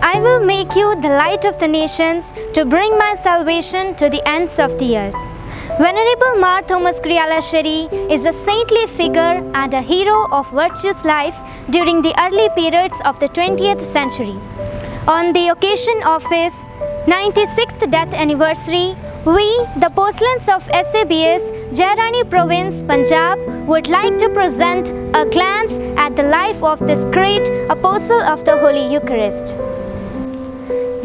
I will make you the light of the nations to bring my salvation to the ends of the earth. Venerable Mar Thomas Kriyalashree is a saintly figure and a hero of virtuous life during the early periods of the 20th century. On the occasion of his 96th death anniversary, we, the Porcelains of SABS, Jairani Province, Punjab, would like to present a glance at the life of this great apostle of the Holy Eucharist.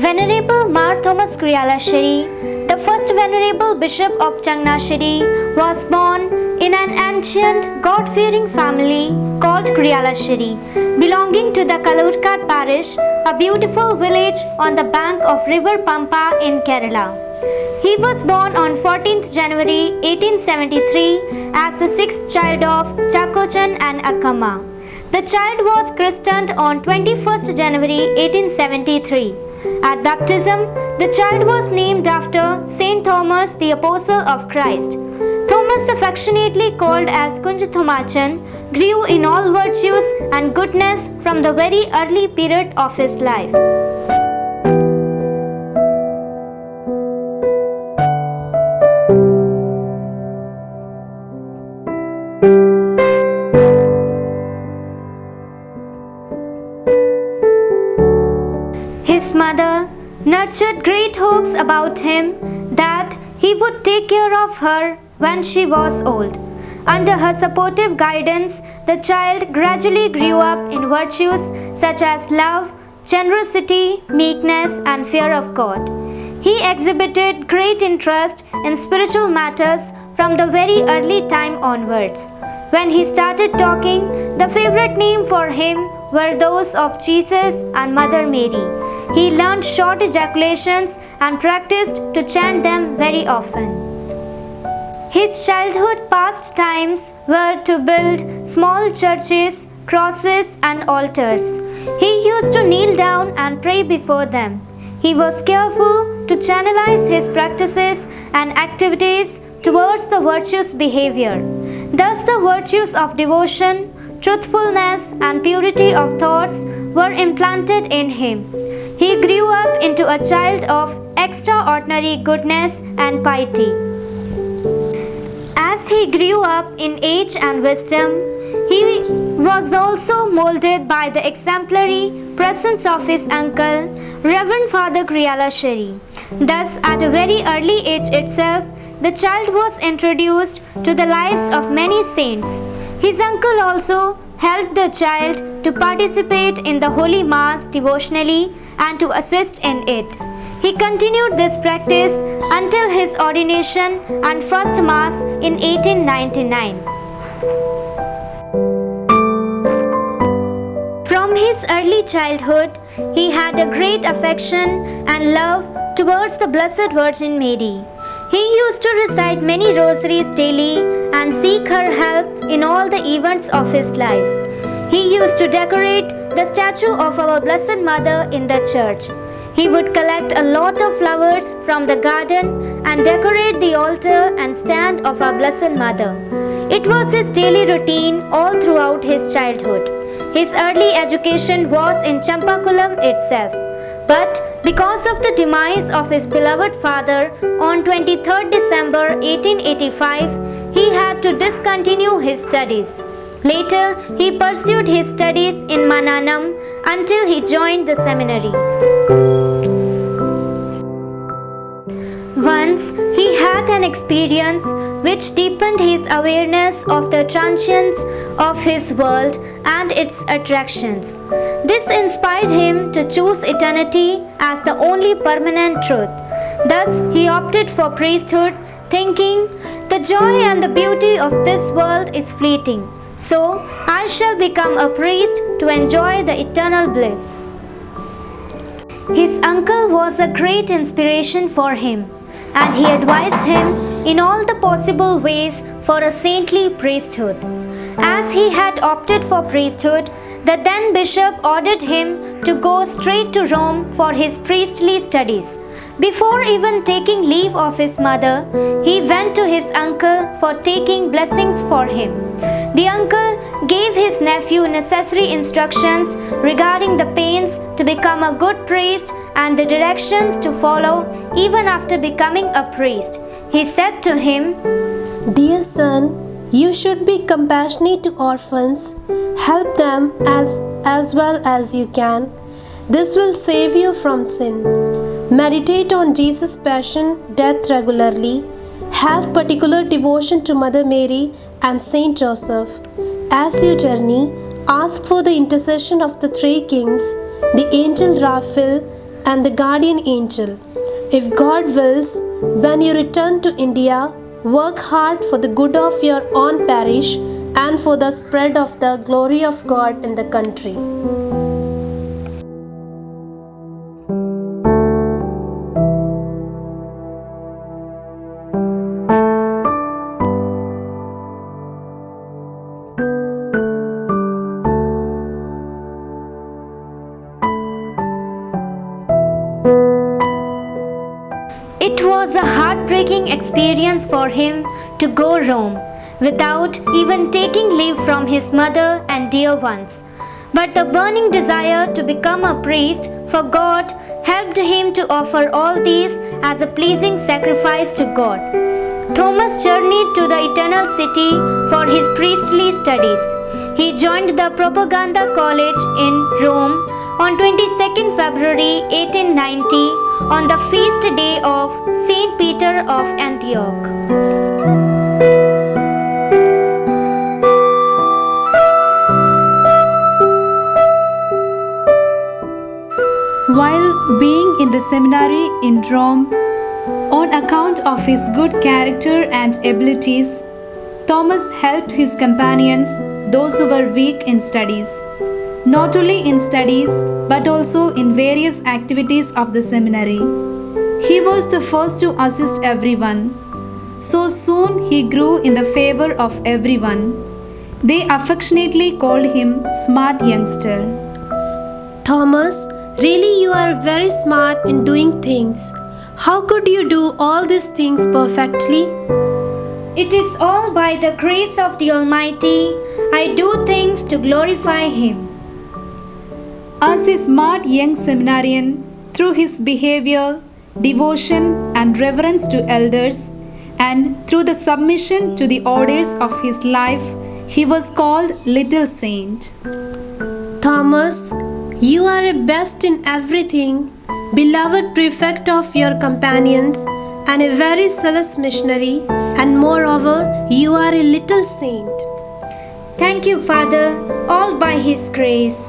Venerable Mar Thomas Kriyalashree, the first Venerable Bishop of Changnashiri, was born in an ancient God-fearing family called Kriyalashree, belonging to the Kalurkad parish, a beautiful village on the bank of River Pampa in Kerala. He was born on 14th January 1873 as the sixth child of Chakochan and Akkamma. The child was christened on 21st January 1873. At baptism, the child was named after Saint Thomas, the Apostle of Christ. Thomas, affectionately called as Kunj Thomachan, grew in all virtues and goodness from the very early period of his life. His mother nurtured great hopes about him that he would take care of her when she was old. Under her supportive guidance, the child gradually grew up in virtues such as love, generosity, meekness, and fear of God. He exhibited great interest in spiritual matters from the very early time onwards. When he started talking, the favorite name for him were those of Jesus and Mother Mary. He learned short ejaculations and practiced to chant them very often. His childhood pastimes were to build small churches, crosses, and altars. He used to kneel down and pray before them. He was careful to channelize his practices and activities towards the virtuous behavior. Thus, the virtues of devotion, truthfulness, and purity of thoughts were implanted in him. He grew up into a child of extraordinary goodness and piety. As he grew up in age and wisdom, he was also molded by the exemplary presence of his uncle, Reverend Father Kriyalashree. Thus, at a very early age itself, the child was introduced to the lives of many saints. His uncle also helped the child to participate in the Holy Mass devotionally and to assist in it. He continued this practice until his ordination and first Mass in 1899. From his early childhood, he had a great affection and love towards the Blessed Virgin Mary. He used to recite many rosaries daily and seek her help in all the events of his life. He used to decorate the statue of our Blessed Mother in the church. He would collect a lot of flowers from the garden and decorate the altar and stand of our Blessed Mother. It was his daily routine all throughout his childhood. His early education was in Champakulam itself. But because of the demise of his beloved father on 23rd December 1885, he had to discontinue his studies. Later, he pursued his studies in Mananam until he joined the seminary. Once, he had an experience which deepened his awareness of the transience of his world and its attractions. This inspired him to choose eternity as the only permanent truth. Thus, he opted for priesthood, thinking, "The joy and the beauty of this world is fleeting, so I shall become a priest to enjoy the eternal bliss." His uncle was a great inspiration for him, and he advised him in all the possible ways for a saintly priesthood. As he had opted for priesthood, the then bishop ordered him to go straight to Rome for his priestly studies. Before even taking leave of his mother, he went to his uncle for taking blessings for him. The uncle gave his nephew necessary instructions regarding the pains to become a good priest and the directions to follow even after becoming a priest. He said to him, "Dear son, you should be compassionate to orphans, help them as well as you can. This will save you from sin. Meditate on Jesus' passion, death regularly. Have particular devotion to Mother Mary and Saint Joseph. As you journey, ask for the intercession of the three kings, the angel Raphael and the guardian angel. If God wills, when you return to India, work hard for the good of your own parish and for the spread of the glory of God in the country." It was a heartbreaking experience for him to go Rome without even taking leave from his mother and dear ones. But the burning desire to become a priest for God helped him to offer all these as a pleasing sacrifice to God. Thomas journeyed to the Eternal City for his priestly studies. He joined the Propaganda College in Rome on 22nd February 1890 on the feast day of Saint Peter of Antioch. While being in the seminary in Rome, on account of his good character and abilities, Thomas helped his companions, those who were weak in studies. Not only in studies, but also in various activities of the seminary. He was the first to assist everyone. So soon he grew in the favor of everyone. They affectionately called him smart youngster. "Thomas, really you are very smart in doing things. How could you do all these things perfectly?" It is all by the grace of the Almighty I do things to glorify Him. As a smart young seminarian, through his behavior, devotion, and reverence to elders, and through the submission to the orders of his life, he was called Little Saint. "Thomas, you are a best in everything, beloved prefect of your companions, and a very zealous missionary, and moreover, you are a little saint." Thank you, Father, all by His grace.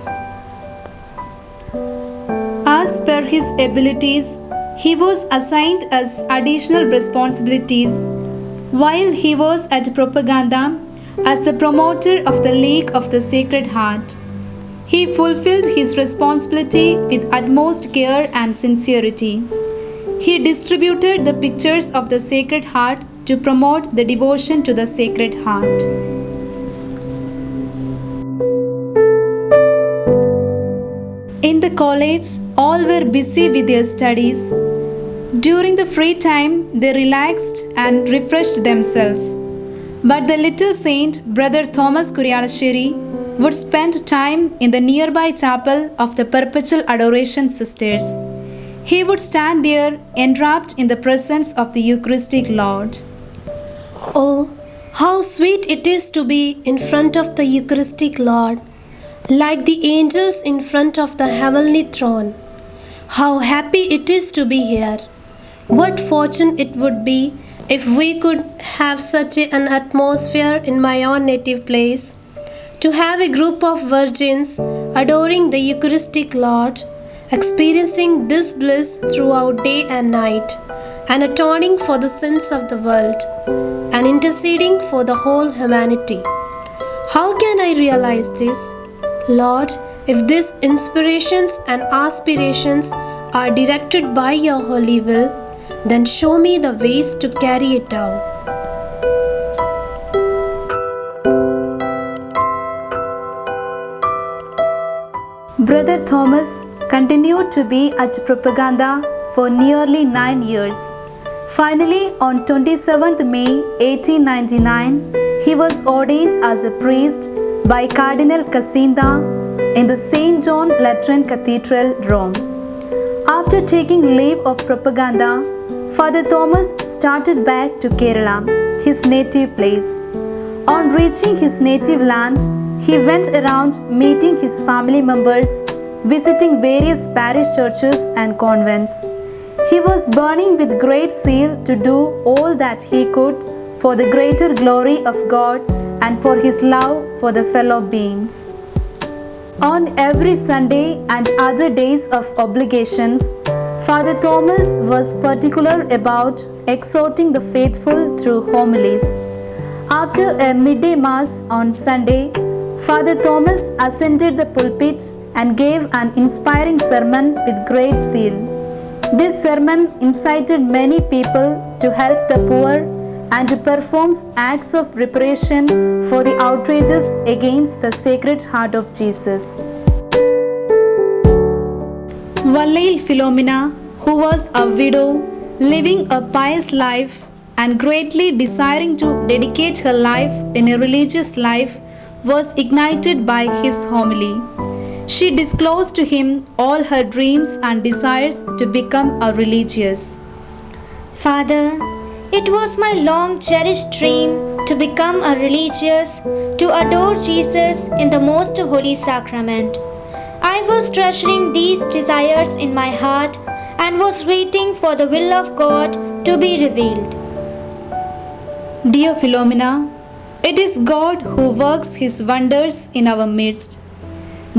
As per his abilities, he was assigned as additional responsibilities while he was at Propaganda as the promoter of the League of the Sacred Heart. He fulfilled his responsibility with utmost care and sincerity. He distributed the pictures of the Sacred Heart to promote the devotion to the Sacred Heart. In the college, all were busy with their studies. During the free time, they relaxed and refreshed themselves. But the little saint, Brother Thomas Kurialasheri, would spend time in the nearby chapel of the Perpetual Adoration Sisters. He would stand there enwrapped in the presence of the Eucharistic Lord. Oh, how sweet it is to be in front of the Eucharistic Lord, like the angels in front of the heavenly throne. How happy it is to be here. What fortune it would be if we could have such an atmosphere in my own native place, to have a group of virgins adoring the Eucharistic Lord, experiencing this bliss throughout day and night, and atoning for the sins of the world, and interceding for the whole humanity. How can I realize this? Lord, if these inspirations and aspirations are directed by your holy will, then show me the ways to carry it out. Brother Thomas continued to be at Propaganda for nearly 9 years. Finally, on 27th May 1899, he was ordained as a priest by Cardinal Casinda in the St. John Lateran Cathedral, Rome. After taking leave of propaganda, Father Thomas started back to Kerala, his native place. On reaching his native land, he went around meeting his family members, visiting various parish churches and convents. He was burning with great zeal to do all that he could for the greater glory of God and for his love for the fellow beings. On every Sunday and other days of obligations, Father Thomas was particular about exhorting the faithful through homilies. After a midday mass on Sunday, Father Thomas ascended the pulpit and gave an inspiring sermon with great zeal. This sermon incited many people to help the poor and to perform acts of reparation for the outrages against the Sacred Heart of Jesus. Vallil Philomena, who was a widow, living a pious life and greatly desiring to dedicate her life in a religious life, was ignited by his homily. She disclosed to him all her dreams and desires to become a religious. Father, it was my long cherished dream to become a religious, to adore Jesus in the most holy sacrament. I was treasuring these desires in my heart and was waiting for the will of God to be revealed. Dear Philomena, it is God who works His wonders in our midst.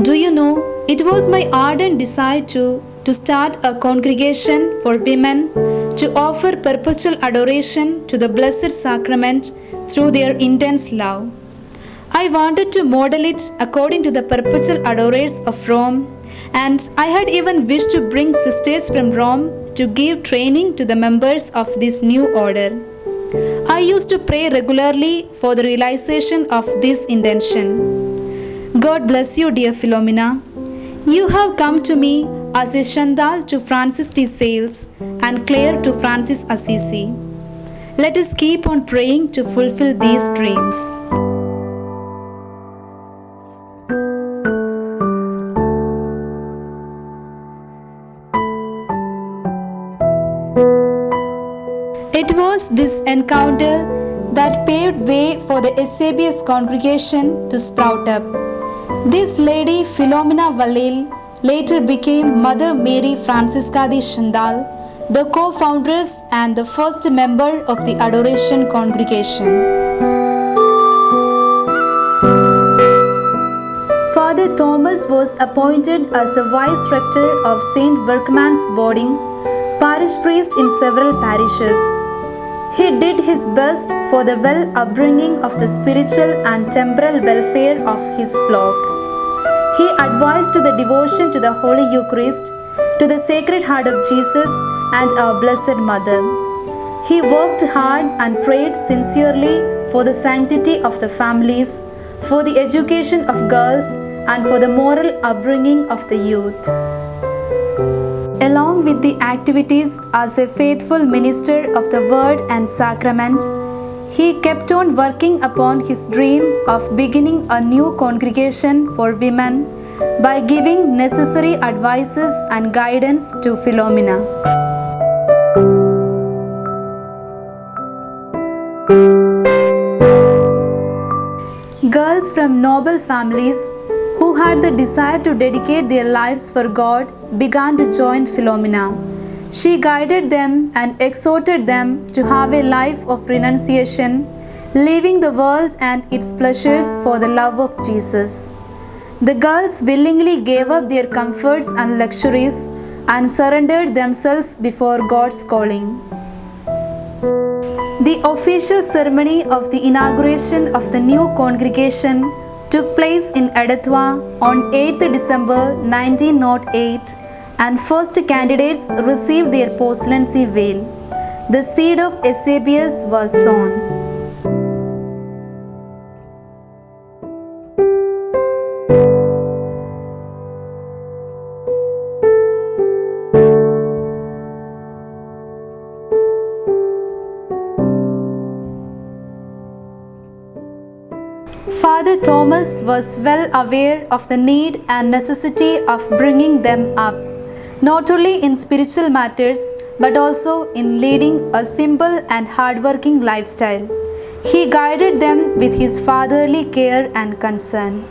Do you know, it was my ardent desire to start a congregation for women to offer perpetual adoration to the Blessed Sacrament through their intense love. I wanted to model it according to the perpetual adorers of Rome, and I had even wished to bring sisters from Rome to give training to the members of this new order. I used to pray regularly for the realization of this intention. God bless you, dear Philomena. You have come to me as a Chantal to Francis de Sales and Claire to Francis Assisi. Let us keep on praying to fulfill these dreams. It was this encounter that paved way for the Eusebius congregation to sprout up. This lady Philomena Vallil later became Mother Mary Francisca de Chantal, the co-foundress and the first member of the Adoration Congregation. Father Thomas was appointed as the vice rector of St. Berchmann's boarding, parish priest in several parishes. He did his best for the well upbringing of the spiritual and temporal welfare of his flock. He advised the devotion to the Holy Eucharist, to the Sacred Heart of Jesus and our Blessed Mother. He worked hard and prayed sincerely for the sanctity of the families, for the education of girls, and for the moral upbringing of the youth. Along with the activities as a faithful minister of the Word and Sacrament, he kept on working upon his dream of beginning a new congregation for women by giving necessary advices and guidance to Philomena. Girls from noble families who had the desire to dedicate their lives for God began to join Philomena. She guided them and exhorted them to have a life of renunciation, leaving the world and its pleasures for the love of Jesus. The girls willingly gave up their comforts and luxuries and surrendered themselves before God's calling. The official ceremony of the inauguration of the new congregation took place in Edathwa on 8th December 1908, and first candidates received their postulancy veil. The seed of Eusebius was sown. Father Thomas was well aware of the need and necessity of bringing them up, not only in spiritual matters but also in leading a simple and hardworking lifestyle. He guided them with his fatherly care and concern.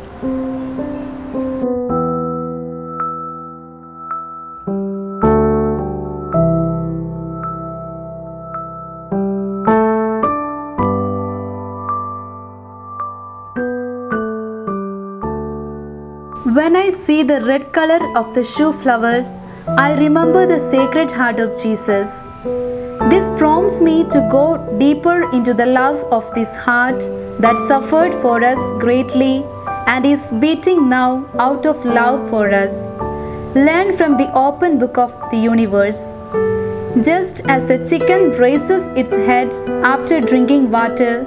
When I see the red color of the shoe flower, I remember the Sacred Heart of Jesus. This prompts me to go deeper into the love of this heart that suffered for us greatly and is beating now out of love for us. Learn from the open book of the universe. Just as the chicken raises its head after drinking water,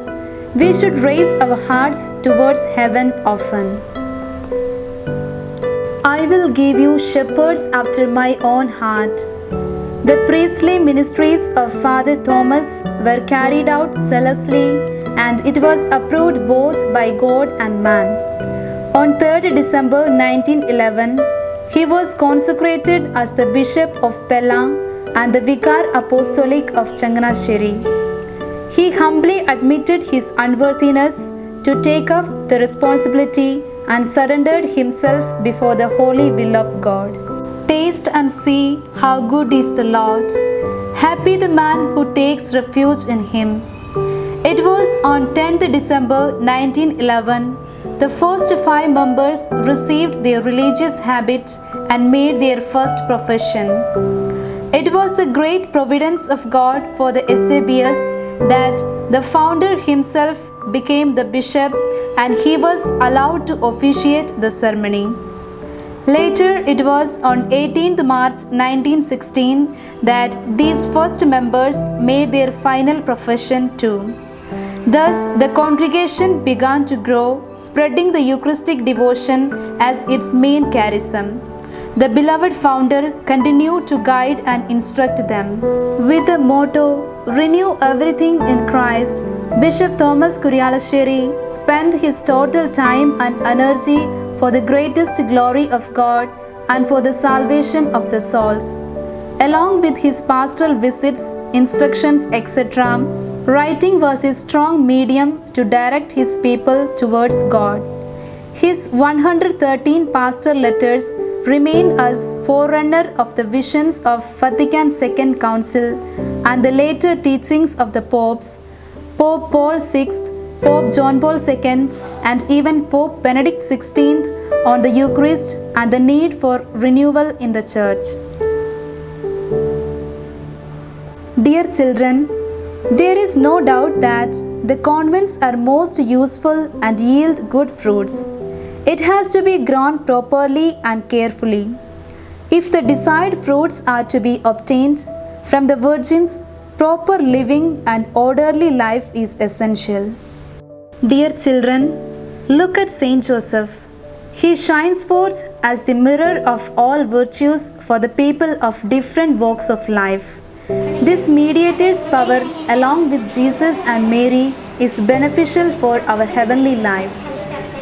we should raise our hearts towards heaven often. I will give you shepherds after my own heart. The priestly ministries of Father Thomas were carried out zealously, and it was approved both by God and man. On 3rd December 1911, he was consecrated as the Bishop of Pella and the Vicar Apostolic of Changanasheri. He humbly admitted his unworthiness to take up the responsibility and surrendered himself before the holy will of God. Taste and see how good is the Lord. Happy the man who takes refuge in him. It was on 10th December 1911 the first 5 members received their religious habit and made their first profession. It was the great providence of God for the Eusebius that the founder himself became the bishop and he was allowed to officiate the ceremony. Later, it was on 18th March 1916 that these first members made their final profession too. Thus, the congregation began to grow, spreading the Eucharistic devotion as its main charism. The beloved founder continued to guide and instruct them. With the motto, "Renew everything in Christ," Bishop Thomas Kuriyalassery spent his total time and energy for the greatest glory of God and for the salvation of the souls. Along with his pastoral visits, instructions, etc., writing was a strong medium to direct his people towards God. His 113 pastoral letters remain as forerunner of the visions of Vatican II Council and the later teachings of the popes, Pope Paul VI, Pope John Paul II, and even Pope Benedict XVI on the Eucharist and the need for renewal in the Church. Dear children, there is no doubt that the convents are most useful and yield good fruits. It has to be grown properly and carefully. If the desired fruits are to be obtained from the virgins, proper living and orderly life is essential. Dear children, look at Saint Joseph. He shines forth as the mirror of all virtues for the people of different walks of life. This mediator's power, along with Jesus and Mary, is beneficial for our heavenly life.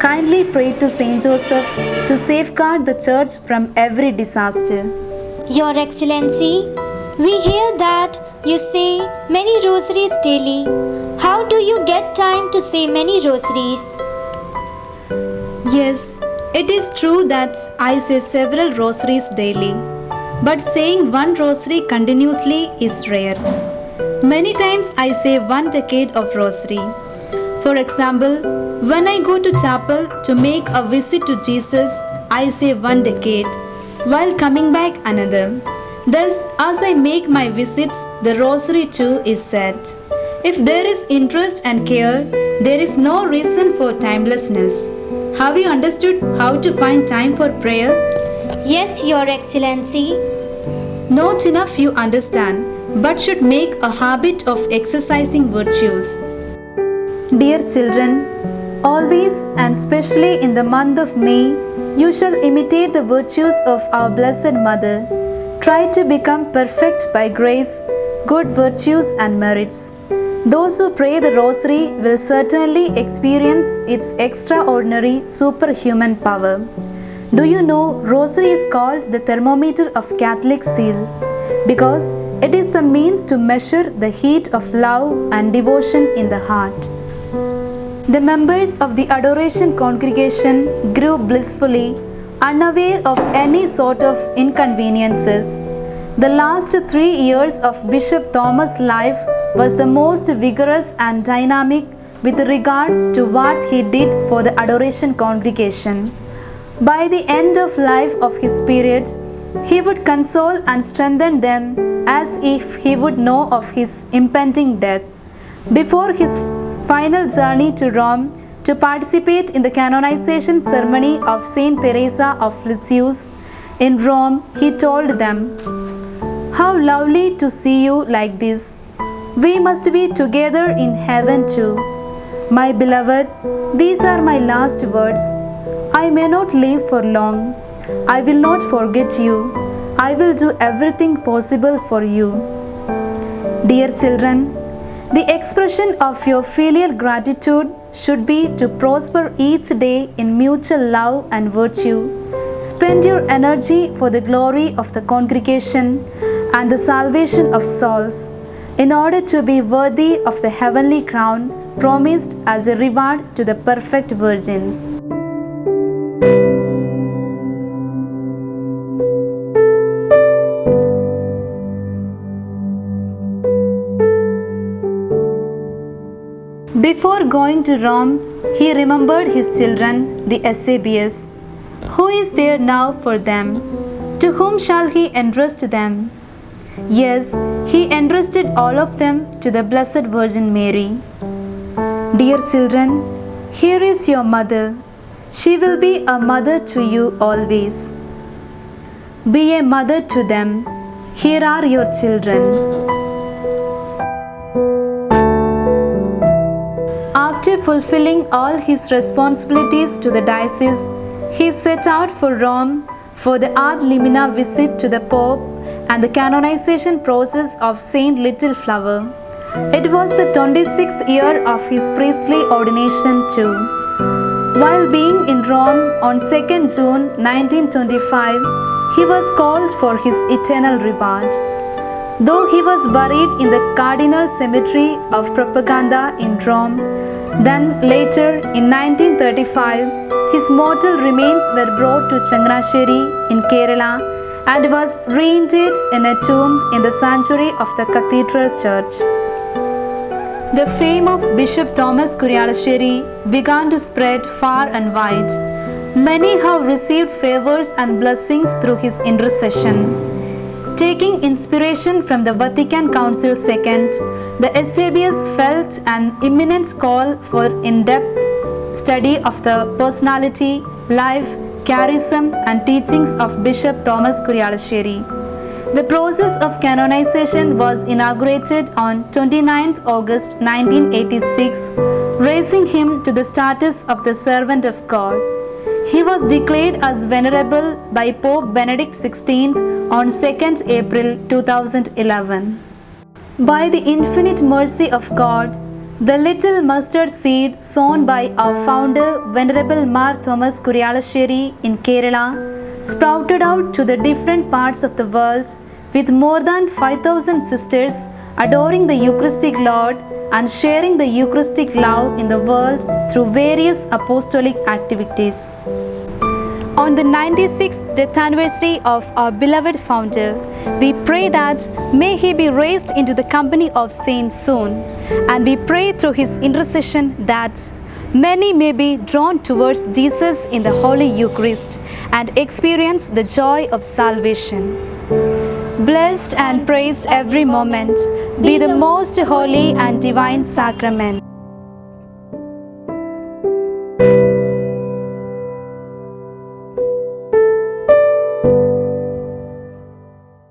Kindly pray to Saint Joseph to safeguard the Church from every disaster. Your Excellency, we hear that you say many rosaries daily. How do you get time to say many rosaries? Yes, it is true that I say several rosaries daily, but saying one rosary continuously is rare. Many times I say 1 decade of rosary. For example, when I go to chapel to make a visit to Jesus, I say 1 decade, while coming back another. Thus, as I make my visits, the rosary too is said. If there is interest and care, there is no reason for timelessness. Have you understood how to find time for prayer? Yes, Your Excellency. Not enough you understand, but should make a habit of exercising virtues. Dear children, always and especially in the month of May, you shall imitate the virtues of our Blessed Mother. Try to become perfect by grace, good virtues and merits. Those who pray the Rosary will certainly experience its extraordinary superhuman power. Do you know Rosary is called the thermometer of Catholic zeal because it is the means to measure the heat of love and devotion in the heart. The members of the Adoration Congregation grew blissfully, unaware of any sort of inconveniences. The last 3 years of Bishop Thomas' life was the most vigorous and dynamic with regard to what he did for the Adoration Congregation. By the end of life of his period, he would console and strengthen them as if he would know of his impending death. Before his final journey to Rome to participate in the canonization ceremony of Saint Teresa of Lisieux in Rome, he told them, "How lovely to see you like this. We must be together in heaven too. My beloved, these are my last words. I may not live for long. I will not forget you. I will do everything possible for you." Dear children, the expression of your filial gratitude should be to prosper each day in mutual love and virtue. Spend your energy for the glory of the congregation and the salvation of souls, in order to be worthy of the heavenly crown promised as a reward to the perfect virgins. Before going to Rome, he remembered his children, the Eusebius. Who is there now for them? To whom shall he entrust them? Yes, he entrusted all of them to the Blessed Virgin Mary. Dear children, here is your mother. She will be a mother to you always. Be a mother to them. Here are your children. After fulfilling all his responsibilities to the diocese, he set out for Rome for the ad limina visit to the Pope and the canonization process of Saint Little Flower. It was the 26th year of his priestly ordination too. While being in Rome on 2nd June 1925, he was called for his eternal reward. Though he was buried in the Cardinal Cemetery of Propaganda in Rome, then later in 1935, his mortal remains were brought to Changanasheri in Kerala and was reinterred in a tomb in the sanctuary of the Cathedral Church. The fame of Bishop Thomas Kurialasheri began to spread far and wide. Many have received favors and blessings through his intercession. Taking inspiration from the Vatican Council II, the Eusebius felt an imminent call for in-depth study of the personality, life, charism and teachings of Bishop Thomas Kurialasheri. The process of canonization was inaugurated on 29th August 1986, raising him to the status of the servant of God. He was declared as venerable by Pope Benedict XVI on 2nd April 2011. By the infinite mercy of God, the little mustard seed sown by our founder, Venerable Mar Thomas Kurialasheri in Kerala, sprouted out to the different parts of the world with more than 5,000 sisters adoring the Eucharistic Lord and sharing the Eucharistic love in the world through various apostolic activities. On the 96th death anniversary of our beloved founder, we pray that may he be raised into the company of saints soon, and we pray through his intercession that many may be drawn towards Jesus in the Holy Eucharist and experience the joy of salvation. Blessed and praised every moment be the most holy and divine sacrament.